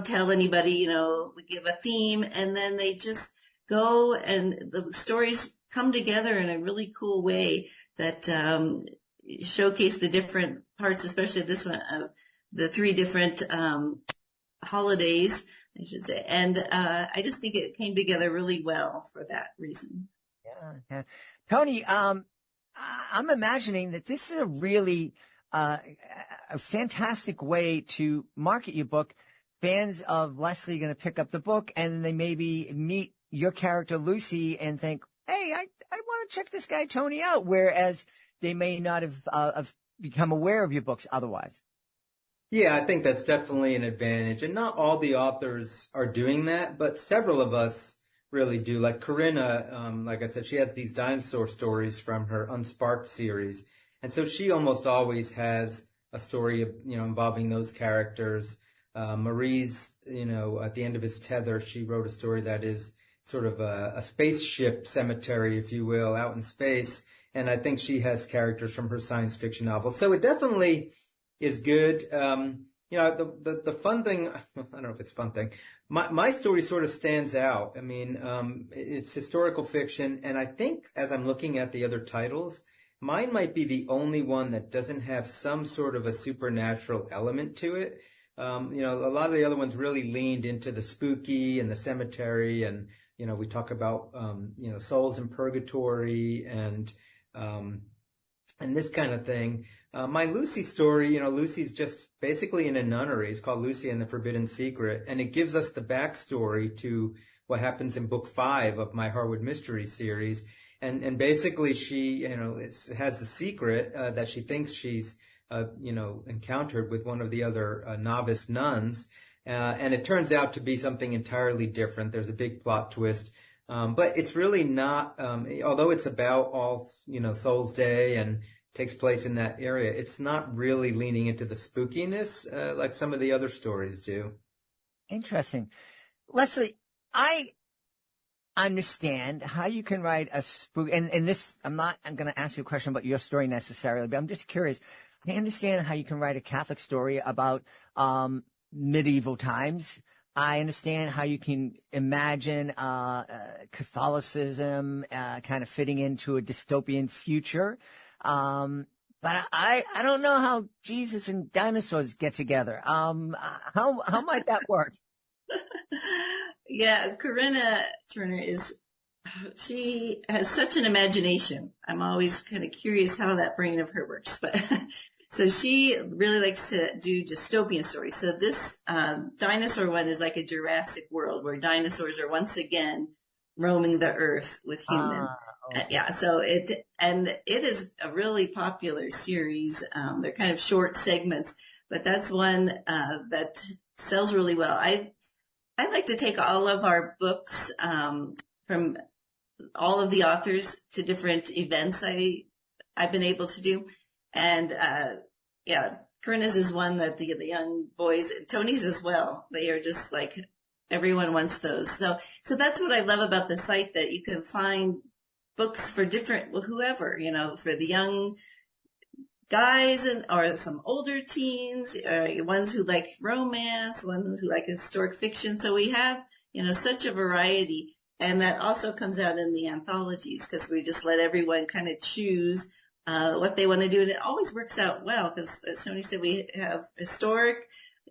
tell anybody, we give a theme, and then they just go, and the stories come together in a really cool way that showcase the different parts, especially this one of the 3 different holidays, I should say. And I just think it came together really well for that reason. Yeah. Tony, I'm imagining that this is a really a fantastic way to market your book. Fans of Leslie are going to pick up the book, and they maybe meet your character Lucy and think, hey, I want to check this guy Tony out, whereas they may not have become aware of your books otherwise. Yeah, I think that's definitely an advantage. And not all the authors are doing that, but several of us really do. Like Corinna, like I said, she has these dinosaur stories from her Unsparked series. And so she almost always has a story, involving those characters. Marie's, at the end of his tether, she wrote a story that is sort of a spaceship cemetery, if you will, out in space. And I think she has characters from her science fiction novels. So it definitely is good. The fun thing, I don't know if it's a fun thing. My story sort of stands out. I mean, it's historical fiction. And I think as I'm looking at the other titles, mine might be the only one that doesn't have some sort of a supernatural element to it. A lot of the other ones really leaned into the spooky and the cemetery. And, we talk about, souls in purgatory and this kind of thing. My Lucy story, Lucy's just basically in a nunnery. It's called Lucy and the Forbidden Secret. And it gives us the backstory to what happens in book 5 of my Harwood Mystery series. And basically she, has the secret that she thinks she's, encountered with one of the other novice nuns. And it turns out to be something entirely different. There's a big plot twist. But it's really not, although it's about All, Souls Day and takes place in that area, it's not really leaning into the spookiness, like some of the other stories do. Interesting. Leslie, I understand how you can write a spook, and this, I'm going to ask you a question about your story necessarily, but I'm just curious. I understand how you can write a Catholic story about medieval times. I understand how you can imagine Catholicism kind of fitting into a dystopian future. But I don't know how Jesus and dinosaurs get together. How might that work? Yeah, Corinna Turner she has such an imagination. I'm always kind of curious how that brain of her works, but so she really likes to do dystopian stories. So this dinosaur one is like a Jurassic World where dinosaurs are once again roaming the earth with humans. Okay. Yeah, so it is a really popular series. They're kind of short segments, but that's one that sells really well. I like to take all of our books from all of the authors to different events I've been able to do. And Corinna's is one that the young boys, Tony's as well. They are just like, everyone wants those. So that's what I love about the site, that you can find books for whoever, for the young guys or some older teens, ones who like romance, ones who like historic fiction. So we have, such a variety. And that also comes out in the anthologies, because we just let everyone kind of choose what they want to do. And it always works out well, because as Tony said, we have historic,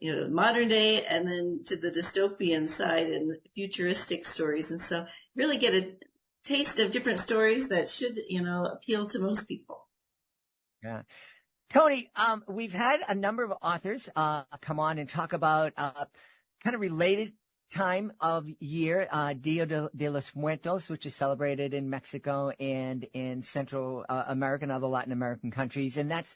modern day, and then to the dystopian side and futuristic stories. And so really get a taste of different stories that should, appeal to most people. Yeah. Tony, we've had a number of authors come on and talk about kind of related time of year, Dia de los Muertos, which is celebrated in Mexico and in Central America and other Latin American countries. And that's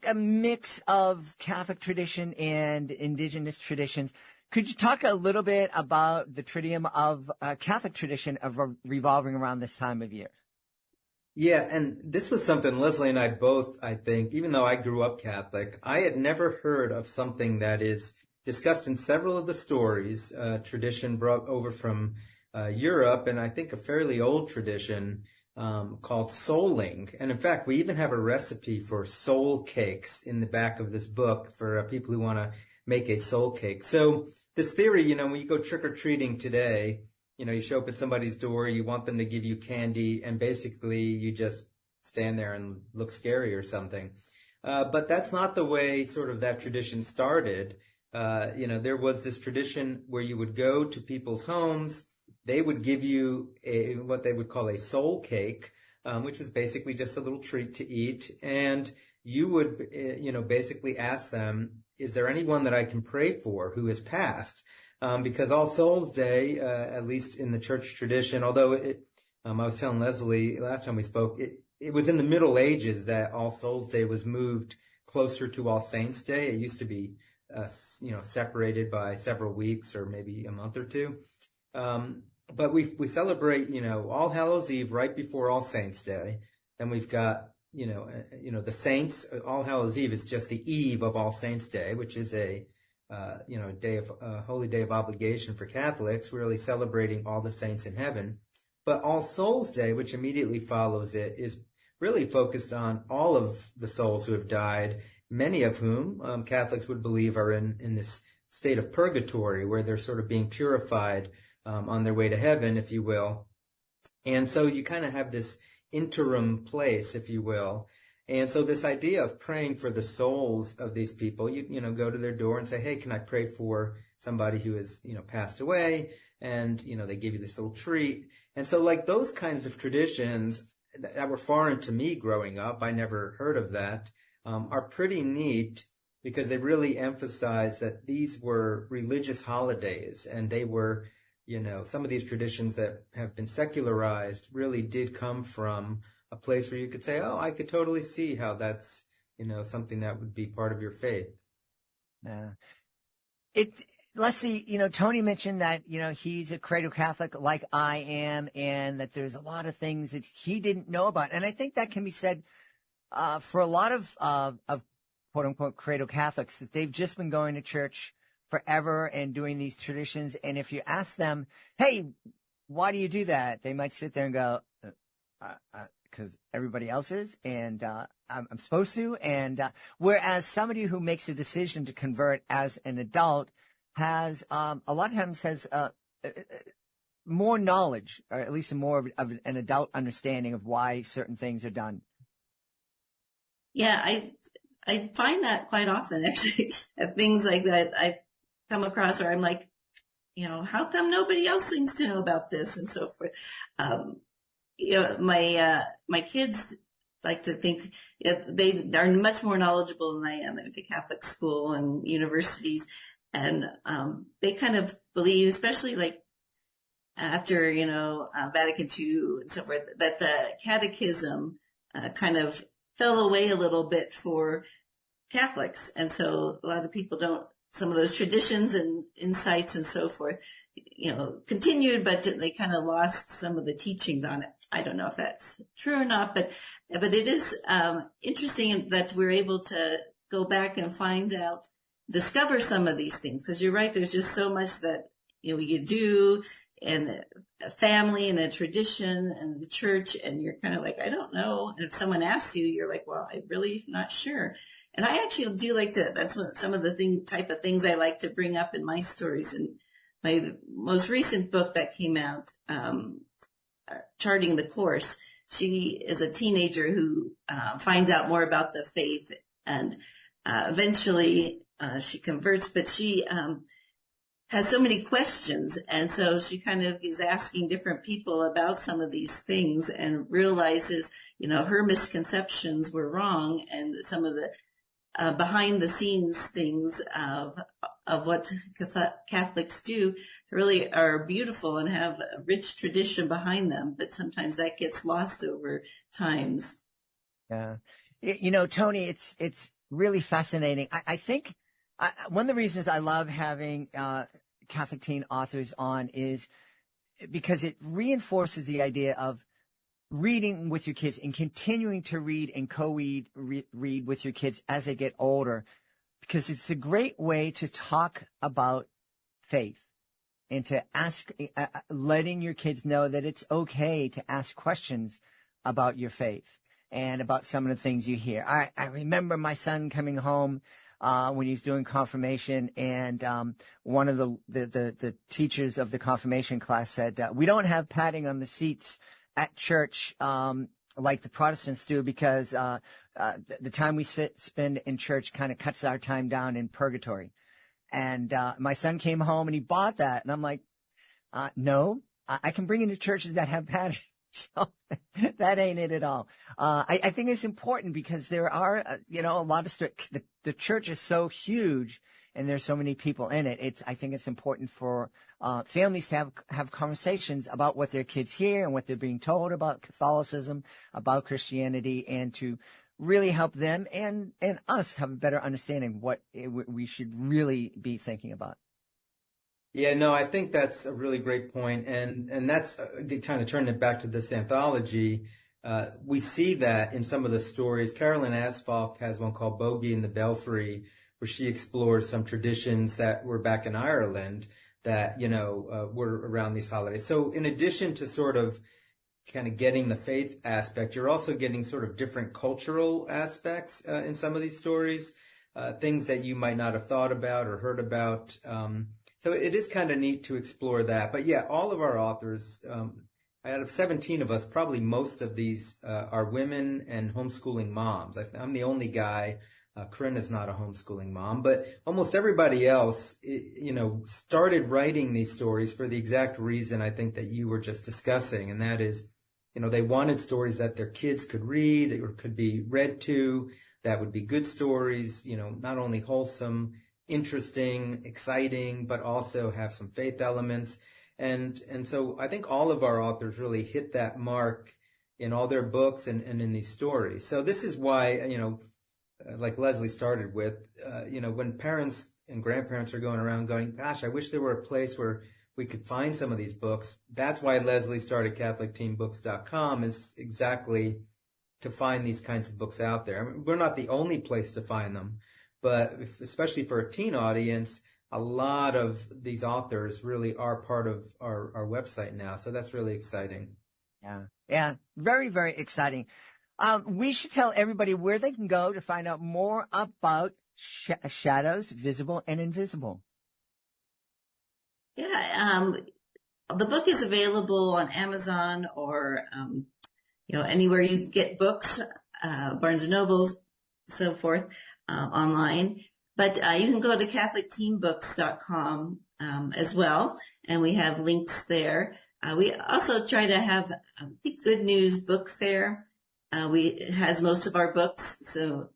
a mix of Catholic tradition and indigenous traditions. Could you talk a little bit about the Triduum of Catholic tradition of revolving around this time of year? Yeah, and this was something Leslie and I both, I think, even though I grew up Catholic, I had never heard of something that is discussed in several of the stories, tradition brought over from Europe, and I think a fairly old tradition called souling. And in fact, we even have a recipe for soul cakes in the back of this book for people who want to make a soul cake. So this theory, when you go trick-or-treating today, you show up at somebody's door, you want them to give you candy, and basically you just stand there and look scary or something. But that's not the way sort of that tradition started. There was this tradition where you would go to people's homes. They would give you what they would call a soul cake, which was basically just a little treat to eat. And you would, basically ask them, is there anyone that I can pray for who has passed? Because All Souls Day, at least in the church tradition, although I was telling Leslie last time we spoke, it was in the Middle Ages that All Souls Day was moved closer to All Saints Day. It used to be separated by several weeks or maybe a month or two. But we celebrate, All Hallows Eve right before All Saints Day. Then we've got, the Saints. All Hallows Eve is just the eve of All Saints Day, which is a holy day of obligation for Catholics, really celebrating all the saints in heaven. But All Souls Day, which immediately follows it, is really focused on all of the souls who have died, many of whom Catholics would believe are in this state of purgatory, where they're sort of being purified on their way to heaven, if you will. And so you kind of have this interim place, if you will. And so this idea of praying for the souls of these people, you go to their door and say, hey, can I pray for somebody who has, passed away? And, they give you this little treat. And so like those kinds of traditions that were foreign to me growing up, I never heard of that, are pretty neat, because they really emphasize that these were religious holidays, and they were, some of these traditions that have been secularized really did come from a place where you could say, oh, I could totally see how that's, something that would be part of your faith. Yeah. Leslie, Tony mentioned that, he's a cradle Catholic like I am, and that there's a lot of things that he didn't know about. And I think that can be said for a lot of quote unquote cradle Catholics, that they've just been going to church forever and doing these traditions. And if you ask them, hey, why do you do that? They might sit there and go, because everybody else is, and I'm supposed to. And whereas somebody who makes a decision to convert as an adult has a lot of times has more knowledge, or at least more of an adult understanding of why certain things are done. Yeah, I find that quite often, actually, things like that I've come across where I'm like, how come nobody else seems to know about this, and so forth. My kids like to think they are much more knowledgeable than I am. They went to Catholic school and universities, and they kind of believe, especially like after Vatican II and so forth, that the catechism kind of fell away a little bit for Catholics, and so a lot of people don't. Some of those traditions and insights and so forth, continued, but they kind of lost some of the teachings on it. I don't know if that's true or not, but it is interesting that we're able to go back and discover some of these things. Because you're right, there's just so much that you do, and a family and a tradition and the church, and you're kind of like, I don't know. And if someone asks you, you're like, well, I'm really not sure. And I actually do like to, that's what some of the type of things I like to bring up in my stories. And my most recent book that came out, Charting the Course, she is a teenager who finds out more about the faith, and eventually she converts, but she has so many questions. And so she kind of is asking different people about some of these things and realizes, her misconceptions were wrong, and some of the behind the scenes things of what Catholics do really are beautiful and have a rich tradition behind them, but sometimes that gets lost over times. Yeah. Tony, it's really fascinating. I think one of the reasons I love having Catholic teen authors on is because it reinforces the idea of reading with your kids and continuing to read and co-read read with your kids as they get older, because it's a great way to talk about faith and to ask, letting your kids know that it's okay to ask questions about your faith and about some of the things you hear. I remember my son coming home when he was doing confirmation, and one of the teachers of the confirmation class said, we don't have padding on the seats at church like the Protestants do, because the time we spend in church kind of cuts our time down in purgatory. And my son came home and he bought that, and I'm like, no, I can bring into churches that have padding. So that ain't it at all. I think it's important because there are, a lot of the church is so huge and there's so many people in it. I think it's important for families to have conversations about what their kids hear and what they're being told about Catholicism, about Christianity, and to really help them and us have a better understanding of what we should really be thinking about. Yeah, no, I think that's a really great point. And that's kind of turning it back to this anthology. We see that in some of the stories. Carolyn Asfalk has one called Bogey in the Belfry, where she explores some traditions that were back in Ireland that, were around these holidays. So in addition to sort of kind of getting the faith aspect, you're also getting sort of different cultural aspects in some of these stories, things that you might not have thought about or heard about. So it is kind of neat to explore that. But yeah, all of our authors, out of 17 of us, probably most of these are women and homeschooling moms. I'm the only guy. Corinna's not a homeschooling mom, but almost everybody else, started writing these stories for the exact reason I think that you were just discussing. And that is, they wanted stories that their kids could read or could be read to, that would be good stories, not only wholesome, interesting, exciting, but also have some faith elements. And so I think all of our authors really hit that mark in all their books and in these stories. So this is why, like Leslie started with, when parents and grandparents are going around going, gosh, I wish there were a place where we could find some of these books. That's why Leslie started CatholicTeenBooks.com, is exactly to find these kinds of books out there. I mean, we're not the only place to find them, but especially for a teen audience, a lot of these authors really are part of our website now. So that's really exciting. Yeah. Very, very exciting. We should tell everybody where they can go to find out more about Shadows, Visible and Invisible. Yeah. The book is available on Amazon or, anywhere you get books, Barnes and Noble, so forth, online. But you can go to CatholicTeenBooks.com as well, and we have links there. We also try to have the Good News Book Fair. It has most of our books, so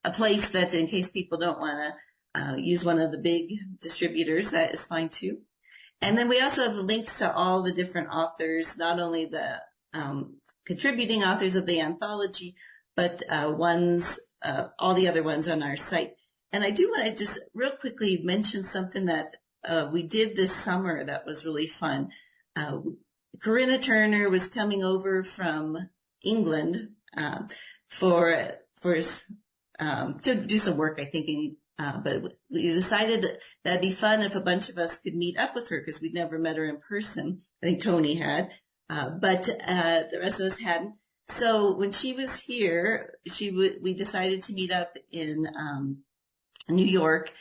a place that in case people don't want to use one of the big distributors, that is fine too. And then we also have links to all the different authors, not only the contributing authors of the anthology, but all the other ones on our site. And I do want to just real quickly mention something that we did this summer that was really fun. Corinna Turner was coming over from England to do some work, I think. But we decided that'd be fun if a bunch of us could meet up with her because we'd never met her in person. I think Tony had, but the rest of us hadn't. So when she was here, we decided to meet up in New York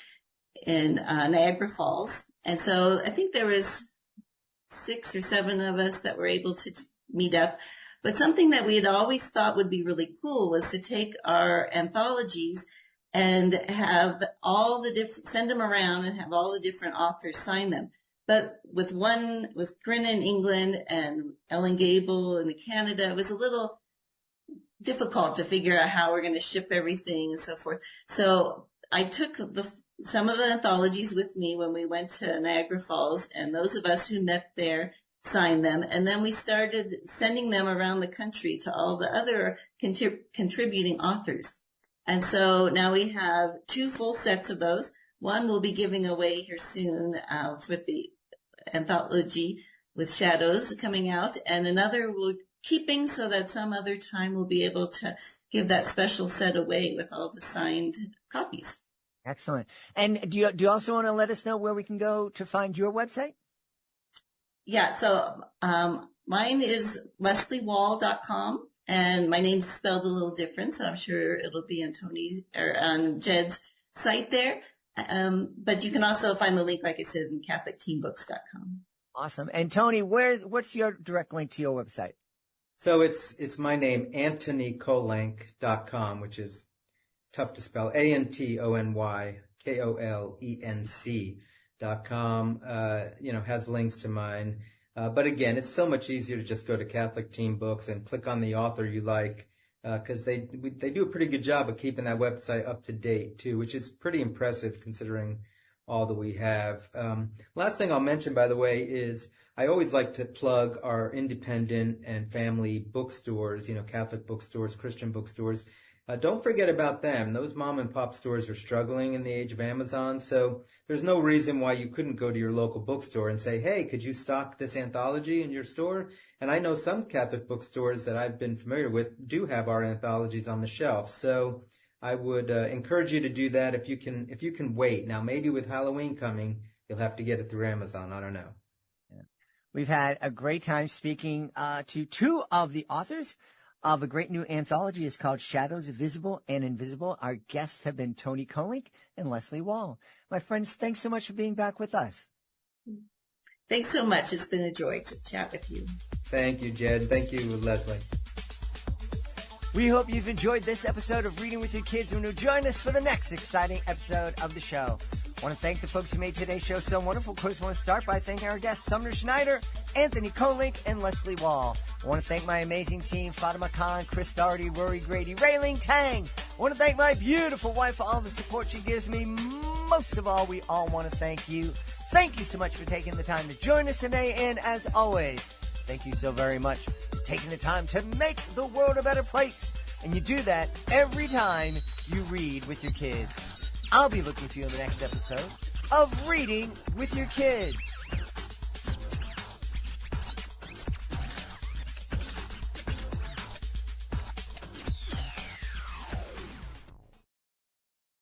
in Niagara Falls. And so I think there was 6 or 7 of us that were able to meet up. But something that we had always thought would be really cool was to take our anthologies and have send them around and have all the different authors sign them. But with Corinna in England and Ellen Gable in Canada, it was a little difficult to figure out how we're going to ship everything and so forth. So I took some of the anthologies with me when we went to Niagara Falls, and those of us who met there signed them. And then we started sending them around the country to all the other contributing authors. And so now we have 2 full sets of those. One we'll be giving away here soon with the anthology with Shadows coming out, and another we're keeping so that some other time we'll be able to give that special set away with all the signed copies. Excellent. And do you also want to let us know where we can go to find your website? Yeah, so mine is lesliewall.com, and my name's spelled a little different, so I'm sure it'll be on Tony's or on Jed's site there. But you can also find the link, like I said, in CatholicTeenBooks.com. Awesome. And Tony, what's your direct link to your website? So it's my name, AntonyKolenc.com, which is tough to spell, AntonyKolenc.com, has links to mine. But again, it's so much easier to just go to Catholic Teen Books and click on the author you like, because they do a pretty good job of keeping that website up to date too, which is pretty impressive considering all that we have. Last thing I'll mention, by the way, is I always like to plug our independent and family bookstores, Catholic bookstores, Christian bookstores. Don't forget about them. Those mom and pop stores are struggling in the age of Amazon, so there's no reason why you couldn't go to your local bookstore and say, hey, could you stock this anthology in your store? And I know some Catholic bookstores that I've been familiar with do have our anthologies on the shelf. So I would encourage you to do that if you can wait. Now, maybe with Halloween coming, you'll have to get it through Amazon. I don't know. Yeah. We've had a great time speaking to 2 of the authors of a great new anthology. It's called Shadows, Visible and Invisible. Our guests have been Tony Kolenc and Leslie Wall. My friends, thanks so much for being back with us. Thanks so much. It's been a joy to chat with you. Thank you, Jed. Thank you, Leslie. We hope you've enjoyed this episode of Reading with Your Kids, and you'll join us for the next exciting episode of the show. I want to thank the folks who made today's show so wonderful. Of course, I want to start by thanking our guests, Sumner Schneider, Anthony Kolenc, and Leslie Wall. I want to thank my amazing team, Fatima Khan, Chris Doherty, Rory Grady, Rayling Tang. I want to thank my beautiful wife for all the support she gives me. Most of all, we all want to thank you thank you so much for taking the time to join us today. And as always, thank you so very much for taking the time to make the world a better place. And you do that every time you read with your kids. I'll be looking for you in the next episode of Reading with Your Kids.